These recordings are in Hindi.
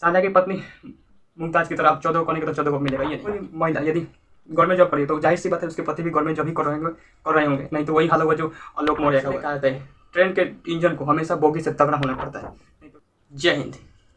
शाहजहाँ की पत्नी मुमताज़ की तरह अब 14 को नहीं तो 14 को मिलेगा। ये कोई महिला यदि गवर्नमेंट जॉब करी तो जाहिर सी बात है उसके पति भी गवर्नमेंट जॉब ही कर रहे होंगे, नहीं तो वही हाल होगा जो आलोक मौर्य का कहा जाता है। ट्रेन के इंजन को हमेशा बोगी से तगड़ा होना पड़ता है। जय हिंद।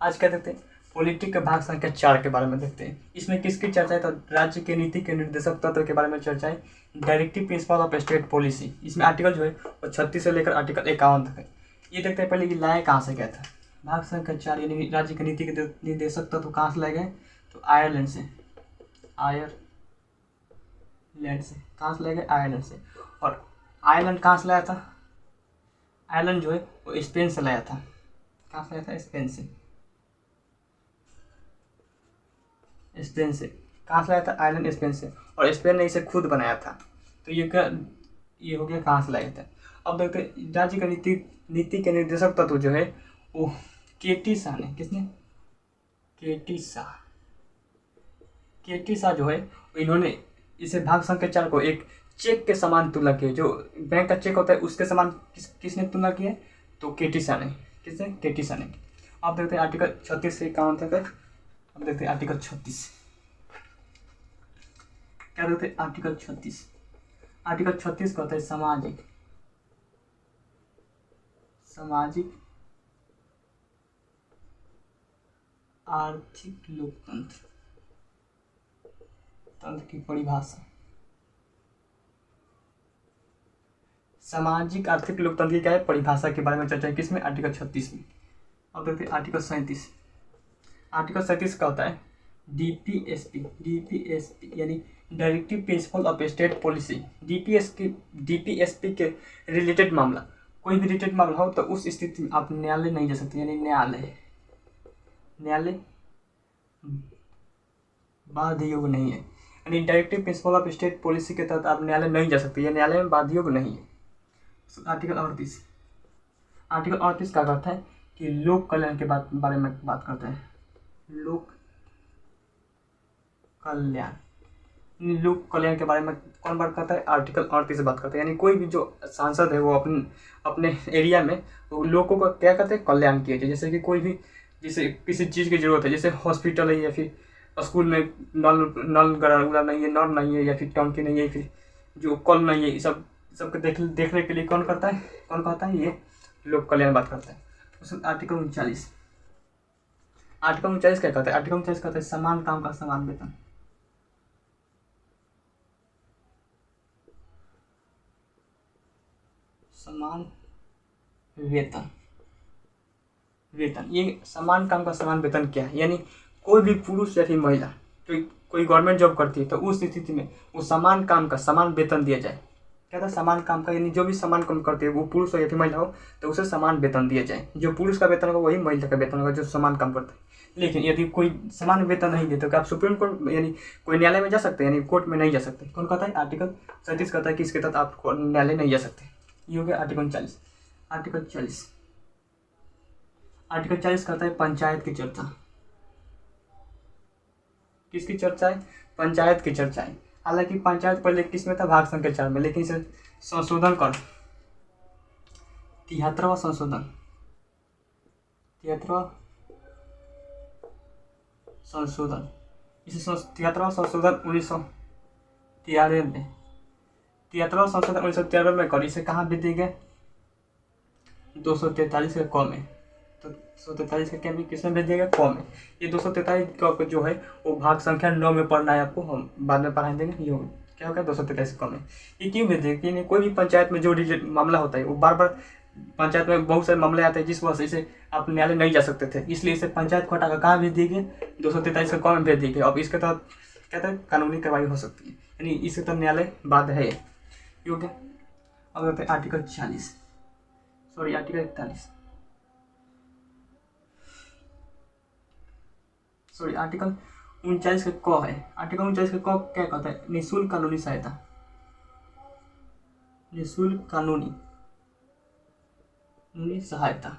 आज क्या देखते हैं, पॉलिटिक के भाग संख्या 4 के बारे में देखते हैं। इसमें किसकी चर्चा है तो राज्य के नीति के निर्देशक तत्व के बारे में चर्चा है, directive principle of state policy. इसमें आर्टिकल जो है वो 36 से लेकर आर्टिकल 51 तक है। ये देखते हैं पहले ये लाया कहाँ से गया था। भाग संख्या 4 यानी राज्य के नीति के निर्देशक तत्व कहाँ से लाए गए तो आयरलैंड से। आयरलैंड से कहाँ से लाए गए, आयरलैंड से। और आयरलैंड कहाँ से लाया था, आयरलैंड जो है वो स्पेन से लाया था। कहाँ से लाया था, स्पेन से। स्पेन से कहाँ से लाया था, आयरलैंड स्पेन से। और स्पेन ने इसे खुद बनाया था। तो ये हो गया कहाँ से लाया था। अब देखते राज्य का नीति के निर्देशक तत्व जो है वो केटी शाह ने, किसने, केटी शाह जो है इन्होंने इसे भाग संख्या 4 को एक चेक के समान तुलना किया। जो बैंक का चेक होता है उसके समान किसने तुलना की है तो केटी शाह ने। किसने, केटी शाह ने। अब देखते हैं आर्टिकल 36 से 51 तक है। अब देखते हैं आर्टिकल 36 क्या देखते हैं। आर्टिकल 36 कहता है सामाजिक आर्थिक लोकतंत्र की परिभाषा। सामाजिक आर्थिक लोकतंत्र की क्या है परिभाषा के बारे में चर्चा है, किसमें, आर्टिकल 36 में। अब देखते हैं आर्टिकल 37। आर्टिकल 37 का होता है डीपीएसपी यानी directive principle of state policy. DPSP के रिलेटेड मामला, कोई भी रिलेटेड मामला हो तो उस स्थिति में आप न्यायालय नहीं जा सकते, यानी न्यायालय बाध्य योग्य नहीं है। यानी directive principle of state policy के तहत आप न्यायालय नहीं जा सकते, यह न्यायालय में बाध्य योग्य नहीं है। आर्टिकल 38 क्या करता है कि लोक कल्याण के बारे में बात करता है। लोक कल्याण के बारे में कौन बात करता है, आर्टिकल 38 से बात करता है। यानी कोई भी जो सांसद है वो अपने एरिया में वो लोगों का क्या करते हैं, कल्याण किया जाए। जैसे कि कोई भी जैसे किसी चीज़ की जरूरत है, जैसे हॉस्पिटल है या फिर स्कूल में नल गड़ा नहीं है, नल नहीं है, या फिर टंकी नहीं है, फिर जो कल नहीं है, सबके देखने के लिए कौन करता है, ये लोक कल्याण बात करता है। आर्टिकल 39 क्या कहता है, आर्टिकल 39 कहता है समान काम का समान वेतन। समान वेतन ये समान काम का समान वेतन क्या है, यानी कोई भी पुरुष या फिर महिला तो कोई गवर्नमेंट जॉब करती है तो उस स्थिति में वो समान काम का समान वेतन दिया जाए। क्या था, समान काम का, यानी जो भी समान काम करती है वो पुरुष हो या फिर महिला हो तो उसे समान वेतन दिया जाए। जो पुरुष का वेतन होगा वही महिला का वेतन होगा जो समान काम करता है। लेकिन यदि कोई समान वेतन नहीं देते तो आप सुप्रीम कोर्ट यानी कोई न्यायालय में जा सकते हैं, यानी कोर्ट में नहीं जा सकते। कौन कहता है, आर्टिकल 37 कहता है कि इसके तहत आप न्यायालय नहीं जा सकते। ये हो गया आर्टिकल 40। आर्टिकल 40 कहता है पंचायत की चर्चा। किसकी चर्चा है, पंचायत की चर्चा है। हालांकि पंचायत पहले किस में था, भाग संख्या 4 में, लेकिन इसे संशोधन कर 73वां संशोधन 73वां संशोधन 1993 में 73वां संशोधन 1993 में कर इसे कहाँ भी दी गए 243 के क में। तो 243 के में किसमें भेज दिया गया, क में। ये 243 का जो है वो भाग संख्या 9 में पढ़ना है आपको, हम बाद में पढ़ा देंगे। ये क्या होगा 243 क में। ये क्यों भेज देगा कि कोई भी पंचायत में जो मामला होता है वो बार बार पंचायत में बहुत सारे मामले आते हैं जिस वजह से आप न्यायालय नहीं जा सकते थे, इसलिए इसे पंचायत को हटाकर कहाँ भेज दिए गए 243 के क में भेज दिए गए। अब इसके तहत कहते हैं कानूनी कार्रवाई हो सकती है, यानी इसके तहत न्यायालय बाध्य है। योग्य। अब आते हैं आर्टिकल 41 आर्टिकल 39 के क है। आर्टिकल 39 के क क्या कहता है, निःशुल्क कानूनी सहायता। निःशुल्क कानूनी सहायता।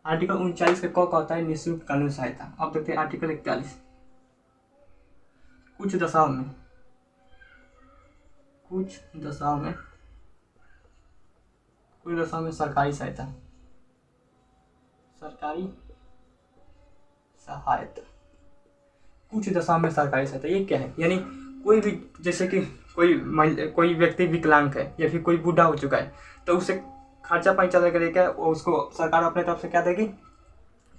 आर्टिकल 39 के क कहता है निःशुल्क कानूनी सहायता। अब देखते हैं आर्टिकल 41। कुछ दशाओं में सरकारी सहायता। सहायता, कुछ दशा में सरकारी सहायता, ये क्या है? यानी कोई भी, जैसे कि कोई व्यक्ति विकलांग है या फिर कोई बूढ़ा हो चुका है, तो उसे खर्चा पानी चलाने के लिए क्या उसको सरकार अपने तरफ से क्या देगी?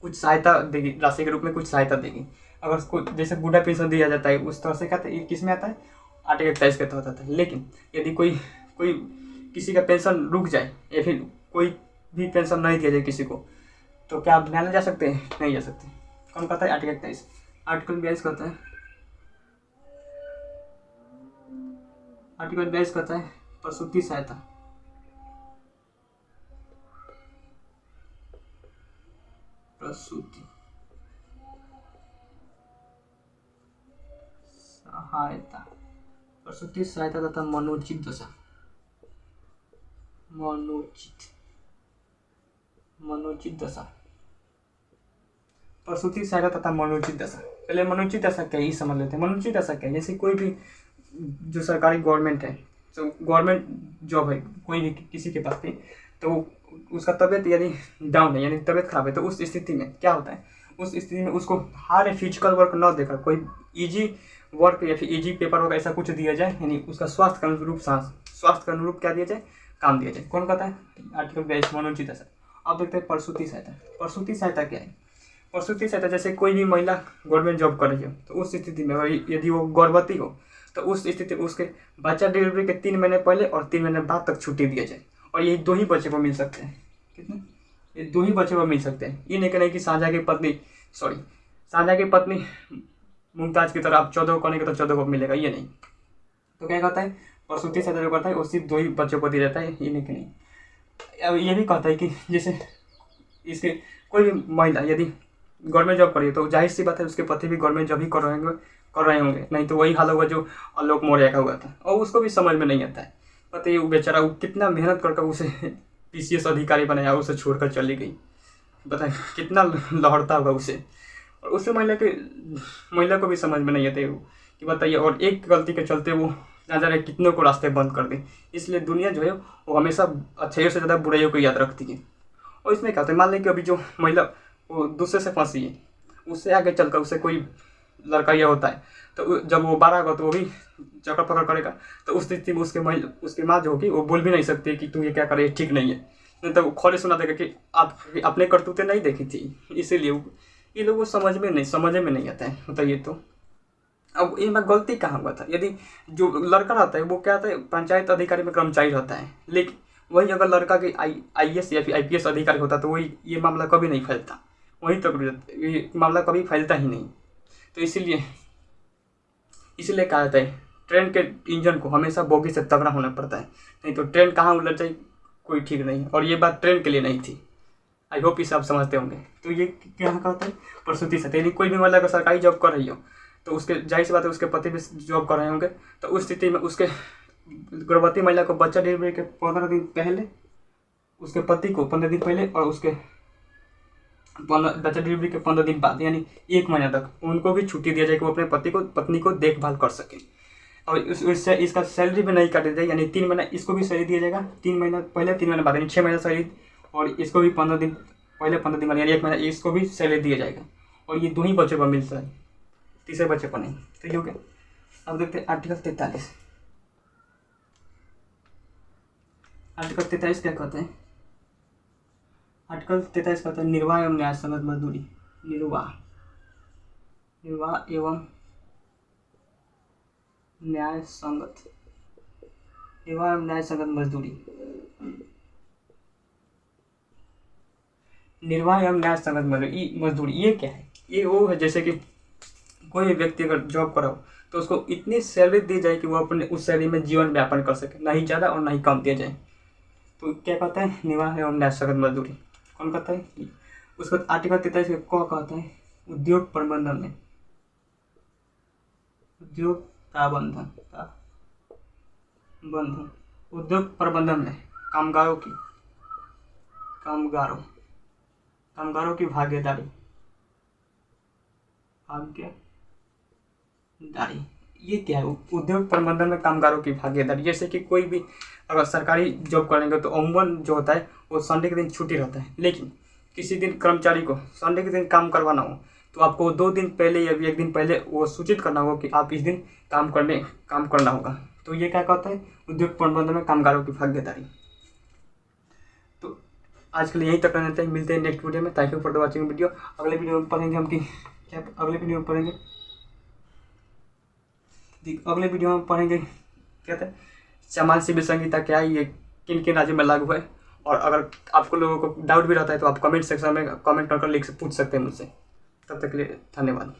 कुछ सहायता देगी, राशि के रूप में कुछ सहायता देगी। अगर उसको जैसे बूढ़ा पेंशन दिया जाता है उस तरह से क्या किस में आता है? आर्टिकल 41 के तहत आता है। लेकिन यदि कोई किसी का पेंशन रुक जाए या फिर कोई भी पेंशन नहीं दिया जाए किसी को, तो क्या आप न्यायालय जा सकते हैं? नहीं जा सकते। कौन कहता है? आर्टिकल 23। आर्टिकल 22 कहता है, आर्टिकल 22 कहता है प्रसूति सहायता। प्रसूति सहायता, प्रसूति सहायता तथा मनोचित दशा, मनोचित दशा, प्रसूति सहायता तथा मनोचित दशा। पहले मनोचित दशा क्या है ये समझ लेते हैं। मनोचित दशा क्या है? जैसे कोई भी जो सरकारी गवर्नमेंट है, तो गवर्नमेंट जॉब है कोई भी किसी के पास भी, तो उसका तबीयत यदि डाउन है यानी तबीयत खराब है, तो उस स्थिति में क्या होता है? उस स्थिति में उसको हार्ड फिजिकल वर्क न देकर कोई इजी वर्क या फिर इजी पेपर वर्क ऐसा कुछ दिया जाए, यानी उसका स्वास्थ्य के अनुरूप क्या दिया जाए? काम दिया जाए। कौन कहता है? आर्टिकल 22 मनोचित दशा। अब देखते हैं प्रसूति सहायता। प्रसूति सहायता क्या है? प्रसूति सहायता जैसे कोई भी महिला गवर्नमेंट जॉब कर रही हो, तो उस स्थिति में यदि वो गर्भवती हो, तो उस स्थिति में उसके बच्चा डिलीवरी के 3 महीने पहले और 3 महीने बाद तक छुट्टी दिया जाए। और ये 2 ही बच्चे को मिल सकते हैं। कितने? ये 2 ही बच्चे को मिल सकते हैं। ये नहीं कि साझा की पत्नी मुमताज की तरह आप 14 को नहीं तो 14 को मिलेगा, ये नहीं। तो क्या कहता है? प्रसूति सहायता जो करता है वो सिर्फ 2 ही बच्चों को दिया जाता है, ये नहीं कि नहीं। अब ये भी कहता है कि जैसे इसके कोई भी महिला यदि गवर्नमेंट जॉब करी तो जाहिर सी बात है उसके पति भी गवर्नमेंट जॉब ही कर रहे होंगे, नहीं तो वही हाल होगा जो आलोक मौर्य का हुआ था। और उसको भी समझ में नहीं आता है। पता है वो बेचारा वो कितना मेहनत करके उसे PCS अधिकारी बनाया, उसे छोड़कर चली गई। बताए कितना लहरता होगा उसे। और उसे महिला को भी समझ में नहीं आते कि बताइए, और एक गलती के चलते वो ना जाने कितनों को रास्ते बंद कर दी। इसलिए दुनिया जो है वो हमेशा अच्छाइयों से ज़्यादा बुराइयों को याद रखती है। और इसमें क्या होता है? मान लें कि अभी जो महिला वो दूसरे से फंसी है, उससे आगे चलकर उसे कोई लड़का यह होता है, तो जब वो 12 होगा तो वो भी चक्कर पकड़ करेगा। तो उस स्थिति में उसकी माँ जो होगी वो बोल भी नहीं सकती कि तू ये क्या करे, ठीक नहीं है। नहीं तो वो खोले सुना देगा कि आप अपने करतूतें नहीं देखी थी। इसीलिए ये लोगों को समझ में नहीं आता है। बताइए तो अब ये में गलती कहाँ हुआ था? यदि जो लड़का रहता है वो क्या होता है? पंचायत अधिकारी में कर्मचारी रहता है। लेकिन वही अगर लड़का के IAS या फिर IPS अधिकारी होता तो वही ये मामला कभी नहीं फैलता, वहीं तक ये मामला कभी फैलता ही नहीं। तो इसीलिए कहा जाता है ट्रेन के इंजन को हमेशा बोगी से तगड़ा होना पड़ता है, नहीं तो ट्रेन कहाँ उलट जाए कोई ठीक नहीं। और ये बात ट्रेन के लिए नहीं थी। आई होप इसे आप समझते होंगे। तो ये क्या कहते हैं? प्रसूति सहायता। यदि कोई भी महिला अगर सरकारी जॉब कर रही हो तो उसके जाहिर सी बात है उसके पति भी जॉब कर रहे होंगे, तो उस स्थिति में उसके गर्भवती महिला को बच्चा डिलीवरी के 15 दिन पहले, उसके पति को 15 दिन पहले, और उसके बच्चा डिलीवरी के 15 दिन बाद यानी 1 महीना तक उनको भी छुट्टी दिया जाए कि वो अपने पत्नी को देखभाल कर सके। और उससे इसका सैलरी भी नहीं काटी जाएगी, यानी 3 महीना इसको भी सैलरी दिया जाएगा, 3 महीना पहले 3 महीना बाद, यानी 6 महीना सैलरी। और इसको भी 15 दिन पहले 15 दिन बाद यानी 1 महीना इसको भी सैलरी दिया जाएगा। और ये 2 ही बच्चों को मिलता है, तीसरे बच्चे को नहीं। तो ये हो गया। अब देखते हैं आर्टिकल 43। आर्टिकल 43 क्या कहते हैं? आर्टिकल 43 कहते हैं निर्वाह एवं न्याय संगत मजदूरी। निर्वाह एवं न्याय संगत मजदूरी। निर्वाह एवं न्याय संगत मजदूरी ये क्या है? ये वो है जैसे कि कोई भी व्यक्ति अगर जॉब कराओ तो उसको इतनी सैलरी दी जाए कि वो अपने उस सैलरी में जीवन व्यापन कर सके, ना ही ज़्यादा और ना ही कम दिया जाए। तो क्या कहता है? निर्वाह एवं न्याय संगत मजदूरी। कौन कहता है? उसको आर्टिकल 43 को कहता है उद्योग प्रबंधन में, उद्योग प्रबंधन में कामगारों की भागीदारी। ये क्या है? उद्योग प्रबंधन में कामगारों की भागीदारी। जैसे कि कोई भी अगर सरकारी जॉब करेंगे तो अमूमन जो होता है वो संडे के दिन छुट्टी रहता है, लेकिन किसी दिन कर्मचारी को संडे के दिन काम करवाना हो तो आपको 2 दिन पहले या 1 दिन पहले वो सूचित करना होगा कि आप इस दिन काम करना होगा। तो ये क्या कहता है, उद्योग प्रबंधन में कामगारों की भागीदारी। तो आज के लिए यहीं तक रहने देते हैं, मिलते हैं नेक्स्ट वीडियो में। Thank you for the watching video. अगले वीडियो में पढ़ेंगे हम कि क्या, अगले वीडियो में पढ़ेंगे क्या था सामान्य सिविल संहिता क्या है, ये किन किन राज्यों में लागू है। और अगर आपको लोगों को डाउट भी रहता है तो आप कमेंट सेक्शन में कमेंट कर पूछ सकते हैं मुझसे। तब तक के लिए धन्यवाद।